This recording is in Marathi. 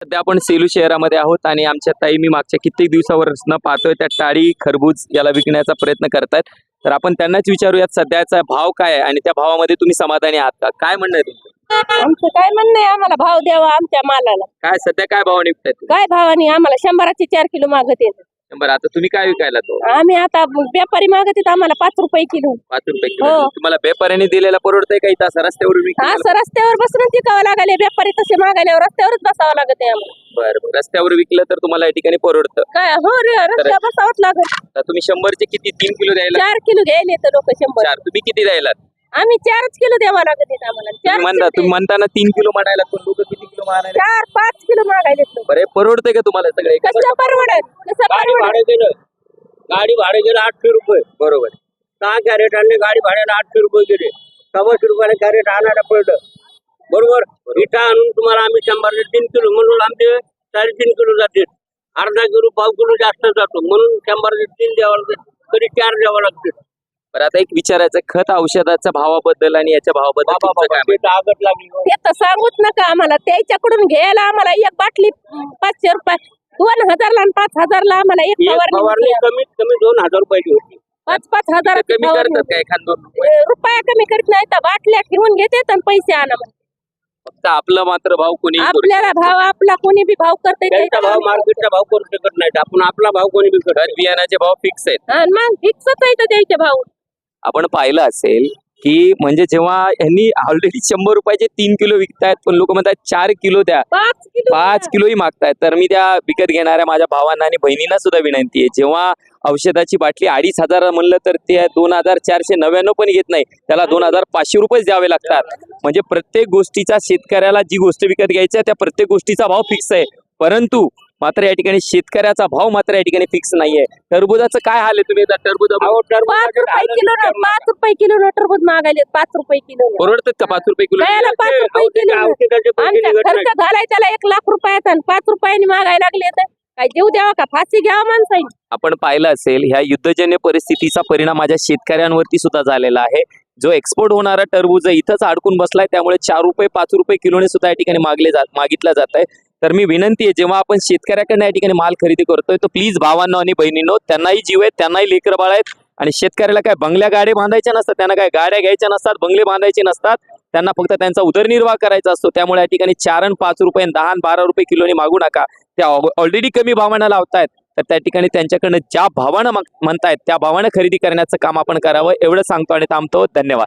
सध्या आपण सेलू शहरामध्ये आहोत आणि आमच्या ताई मी मागच्या कित्येक दिवसावरनं पाहतोय त्या टाळी खरबूज याला विकण्याचा प्रयत्न करतायत. तर आपण त्यांनाच विचारूयात सध्याचा भाव काय आहे आणि त्या भावामध्ये तुम्ही समाधानी आहात का? काय म्हणणं आहे तुमचं? आमचं काय म्हणणं आहे, आम्हाला भाव द्यावा आमच्या मालाला. काय सध्या काय भाव निघतायत? काय भावानी आम्हाला 100चे 4 किलो मागत येत. बरं, आता तुम्ही काय विकायला तो? आम्ही आता व्यापारी मागत येत आम्हाला 5 रुपये किलो. 5 रुपये किलो. हो. तुम्हाला व्यापाऱ्याने दिलेला परवडतंय का इथं असं रस्त्यावर विकायला? असं रस्त्यावर बसून विकावं लागले. व्यापारी तसे मागायल्यावर रस्त्यावरच बसावं लागत आहे आम्हाला. बरं, रस्त्यावर विकलं तर तुम्हाला या ठिकाणी परवडतं. काय हो रे, रस्त्यावर बसावंच लागत. तर तुम्ही 100चे किती 3 किलो द्यायला? 4 किलो घ्यायला येतं लोक 100. 4. तुम्ही किती द्यायला? आम्ही 4च किलो द्यावा लागत आहे आम्हाला. 4 तुम्ही म्हणताना 3 किलो म्हणायला पण लोक किती किलो म्हणायला? 4-5 किलो मागायले लोक. बरं, परवडतंय का तुम्हाला सगळे? कसं परवडेल? कसं परवडेल? गाडी भाडे गेलं 800 रुपये. बरोबर. 6 कॅरेट आणले, गाडी भाड्याला 800 रुपये गेले. 100 रुपयाला कॅरेट आणायला पडलं. बरोबर. इथं आणून तुम्हाला आम्ही 100चे 3 किलो म्हणून आमचे 3.5 किलो जाते. अर्धा किलो 1/2 किलो जास्त जातो म्हणून 100चे 3 द्यावं लागते, कधी 4 द्यावं लागते. बरं, आता एक विचारायचं, खत औषधाच्या भावाबद्दल आणि याच्या भावाबद्दल तुमचं काय म्हणणं? आगत लागली. ते तर सांगूच नका आम्हाला. त्याच्याकडून घ्यायला आम्हाला एक बाटली 500 रुपये, 2000ला आणि 5000ला आम्हाला एक फवारणी फवारणी कमीत कमी 2000 रुपयाची होती. 5-5 हजार कमी करतात काय एखाद रुपया कमी करत नाही तर बाटल्या ठेवून घेते आणि पैसे आणा म्हणते. फक्त आपलं मात्र भाव कोणी आपल्याला भाव आपला कोणी बी भाव करते. त्यांचा भाव मार्केटचा भाव करू शकत नाही. आपण आपला भाव कोणी बी करत. बियाण्याचे भाव फिक्स आहेत. मग फिक्सच आहे तर द्यायचे भाव. आपण पाहिलं असेल की म्हणजे जेव्हा यांनी ऑलरेडी 100 रुपयाचे 3 किलो विकतायत पण लोक म्हणतात 4 किलो द्या, 5 किलोही मागतायत. तर मी त्या विकत घेणाऱ्या माझ्या भावांना आणि बहिणींना सुद्धा विनंती आहे, जेव्हा औषधाची बाटली 2500 म्हणलं तर ते 2499 पण घेत नाही, त्याला 2500 रुपये द्यावे लागतात. म्हणजे प्रत्येक गोष्टीचा शेतकऱ्याला जी गोष्ट विकत घ्यायची आहे त्या प्रत्येक गोष्टीचा भाव फिक्स आहे, परंतु मात्र या ठिकाणी शेतकऱ्याचा भाव मात्र या ठिकाणी फिक्स नाहीये. टरबुजाचं काय हाल आहे? तुम्ही टरबुज 5 रुपये किलो 5 रुपये किलो टरबूज मागायले 5 रुपये किलो. परवडतात का 5 रुपये किलो? 5 रुपये किलो. आमचा खर्च घालाय त्याला 1 लाख रुपयात आणि 5 रुपयाने मागायला लागले तर काय जीव द्यावा का? फाशी घ्यावा माणसाने. आपण पाहिलं असेल ह्या युद्धजन्य परिस्थितीचा परिणाम माझ्या शेतकऱ्यांवरती सुद्धा झालेला आहे. जो एक्सपोर्ट होणारा टरबूज इथंच अडकून बसलाय, त्यामुळे 4 रुपये 5 रुपये किलोने सुद्धा या ठिकाणी मागितला जात आहे. तर मी विनंती आहे, जेव्हा आपण शेतकऱ्याकडनं या ठिकाणी माल खरेदी करतोय तर प्लीज भावांनो आणि बहिणींनो, त्यांनाही जीव आहेत, त्यांनाही लेकरं बाळ आहेत. आणि शेतकऱ्याला काय बंगल्या गाड्या बांधायच्या नसतात, त्यांना काय गाड्या घ्यायच्या नसतात, बंगले बांधायचे नसतात, त्यांना फक्त त्यांचा उदरनिर्वाह करायचा असतो. त्यामुळे या ठिकाणी 4 आणि 5 रुपये 10 आणि 12 रुपये किलोने मागू नका. त्या ऑलरेडी कमी भावानं लावतायत, तर त्या ठिकाणी त्यांच्याकडनं ज्या भावानं म्हणतायत त्या भावानं खरेदी करण्याचं काम आपण करावं, एवढं सांगतो आणि थांबतो. धन्यवाद.